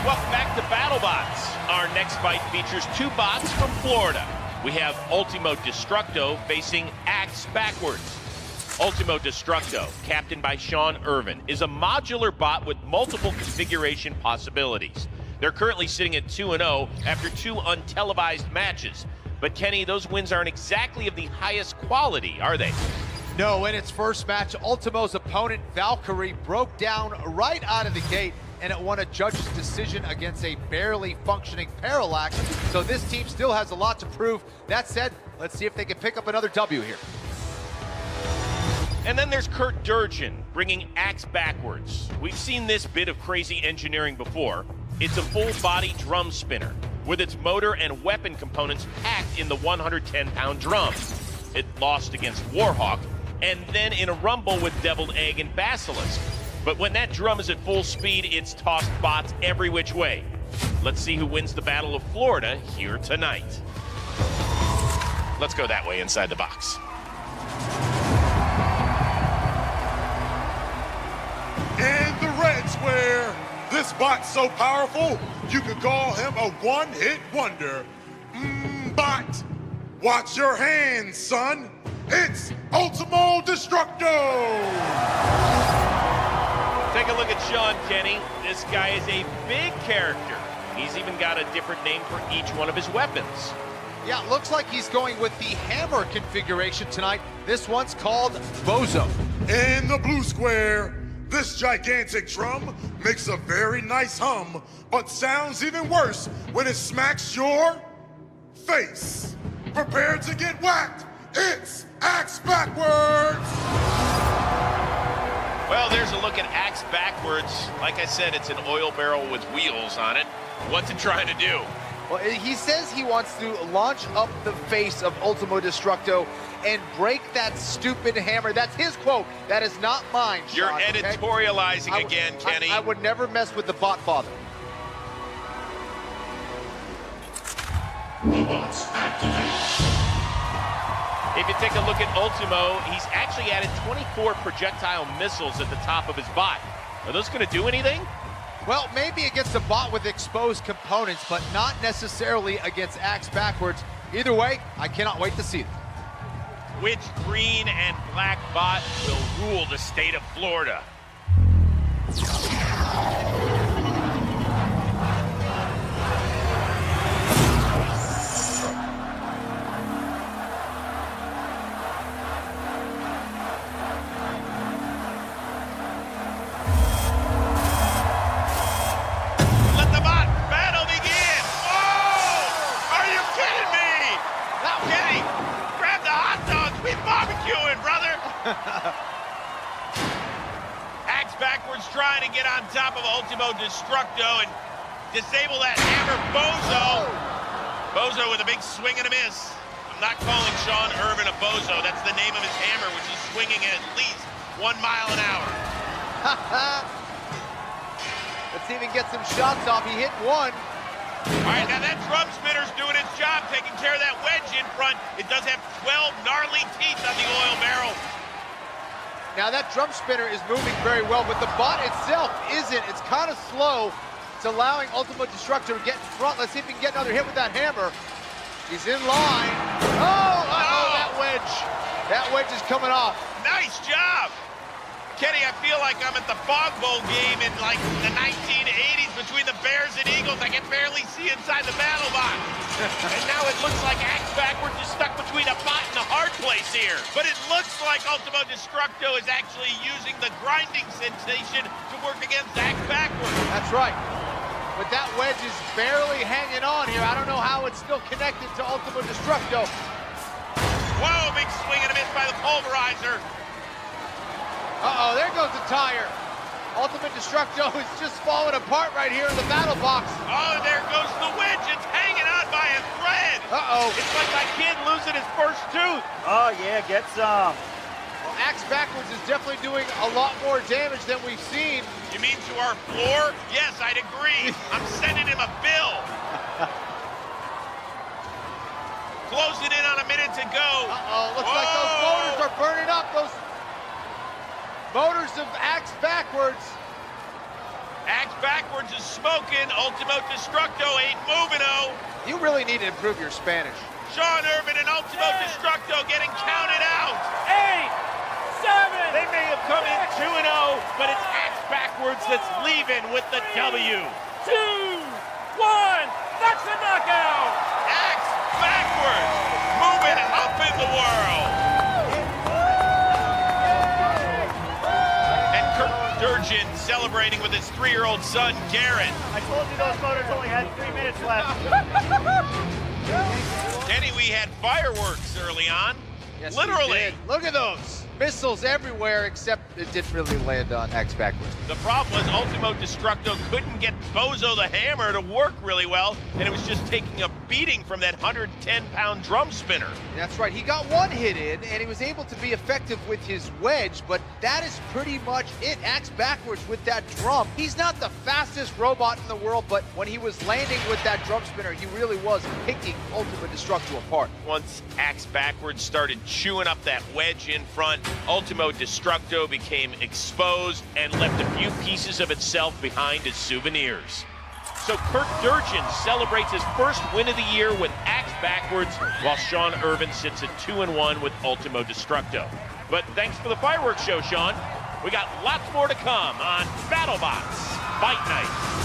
Welcome back to BattleBots. Our next fight features two bots from Florida. We have Ultimo Destructo facing Axe Backwards. Ultimo Destructo, captained by Sean Irvin, is a modular bot with multiple configuration possibilities. They're currently sitting at 2-0 after two untelevised matches. But Kenny, those wins aren't exactly of the highest quality, are they? No, in its first match, Ultimo's opponent, Valkyrie, broke down right out of the gate, and it won a judge's decision against a barely functioning Parallax. So this team still has a lot to prove. That said, let's see if they can pick up another W here. And then there's Kurt Durgin, bringing Axe Backwards. We've seen this bit of crazy engineering before. It's a full-body drum spinner, with its motor and weapon components packed in the 110-pound drum. It lost against Warhawk, and then in a rumble with Deviled Egg and Basilisk. But when that drum is at full speed, it's tossed bots every which way. Let's see who wins the Battle of Florida here tonight. Let's go that way inside the box. In the red square, this bot's so powerful, you could call him a one-hit wonder. Bot, watch your hands, son. It's Ultimo Destructo! Take a look at Sean, Kenny. This guy is a big character. He's even got a different name for each one of his weapons. Yeah, looks like he's going with the hammer configuration tonight. This one's called Bozo. In the blue square, this gigantic drum makes a very nice hum, but sounds even worse when it smacks your face. Prepare to get whacked. It's Axe Backwards! Well, there's a look at Axe Backwards. Like I said, it's an oil barrel with wheels on it. What's it trying to do? Well, he says he wants to launch up the face of Ultimo Destructo and break that stupid hammer. That's his quote. That is not mine, Sean. You're editorializing okay? again, Kenny. I would never mess with the bot father. Robots activate. If you take a look at Ultimo, he's actually added 24 projectile missiles at the top of his bot. Are those going to do anything? Well, maybe against a bot with exposed components, but not necessarily against Axe Backwards. Either way, I cannot wait to see them. Which green and black bot will rule the state of Florida? Let the bot battle begin! Oh! Are you kidding me? Now, Kenny, grab the hot dogs. We barbecuing, brother. Axe Backwards trying to get on top of Ultimo Destructo and disable that hammer Bozo. Bozo with a big swing and a miss. I'm not calling Sean Irvin a Bozo. That's the name of his hammer, which is swinging at least 1 mile an hour. Let's see if he can get some shots off. He hit one. All right, now that drum spinner's doing its job, taking care of that wedge in front. It does have 12 gnarly teeth on the oil barrel. Now that drum spinner is moving very well, but the bot itself isn't. It's kind of slow. It's allowing Ultimo Destructo to get in front. Let's see if he can get another hit with that hammer. He's in line. Oh, that wedge. That wedge is coming off. Nice job. Kenny, I feel like I'm at the Fog Bowl game in like the 1980s between the Bears and Eagles. I can barely see inside the battle box. And now it looks like Axe Backwards is stuck between a bot and a hard place here. But it looks like Ultimo Destructo is actually using the grinding sensation to work against Axe Backwards. That's right. But that wedge is barely hanging on here. I don't know how it's still connected to Ultimo Destructo. Whoa, big swing and a miss by the pulverizer. Uh-oh, there goes the tire. Ultimo Destructo is just falling apart right here in the battle box. Oh, there goes the wedge. It's hanging on by a thread. Uh-oh. It's like my kid losing his first tooth. Oh, yeah, get some. Well, Axe Backwards is definitely doing a lot more damage than we've seen. You mean to our floor? Yes, I'd agree. I'm sending him a bill. Closing in on a minute to go. Uh-oh, looks like those motors are burning up. Those motors of Axe Backwards. Axe Backwards Burns is smoking. Ultimo Destructo ain't moving, oh. You really need to improve your Spanish. Sean Irvin and Ultimo Destructo getting counted out. 8, 7. They may have come in 2-0, but it's Axe Backwards that's leaving with the W. 2, 1. That's the knockout. Axe Backwards, moving up in the world. And Kirk Durgin celebrating with his 3-year-old son, Garrett. I told you those motors only had 3 minutes left. Denny, we had fireworks early on. Yes, Literally. we did. Look at those. Missiles everywhere, except it didn't really land on Axe Backwards. The problem was Ultimo Destructo couldn't get Bozo the Hammer to work really well, and it was just taking a beating from that 110-pound drum spinner. That's right, he got one hit in, and he was able to be effective with his wedge, but that is pretty much it. Axe Backwards with that drum. He's not the fastest robot in the world, but when he was landing with that drum spinner, he really was picking Ultimo Destructo apart. Once Axe Backwards started chewing up that wedge in front, Ultimo Destructo became exposed and left a few pieces of itself behind as souvenirs. So Kirk Durgin celebrates his first win of the year with Axe Backwards, while Sean Irvin sits at 2-1 with Ultimo Destructo. But thanks for the fireworks show, Sean. We got lots more to come on BattleBots Fight Night.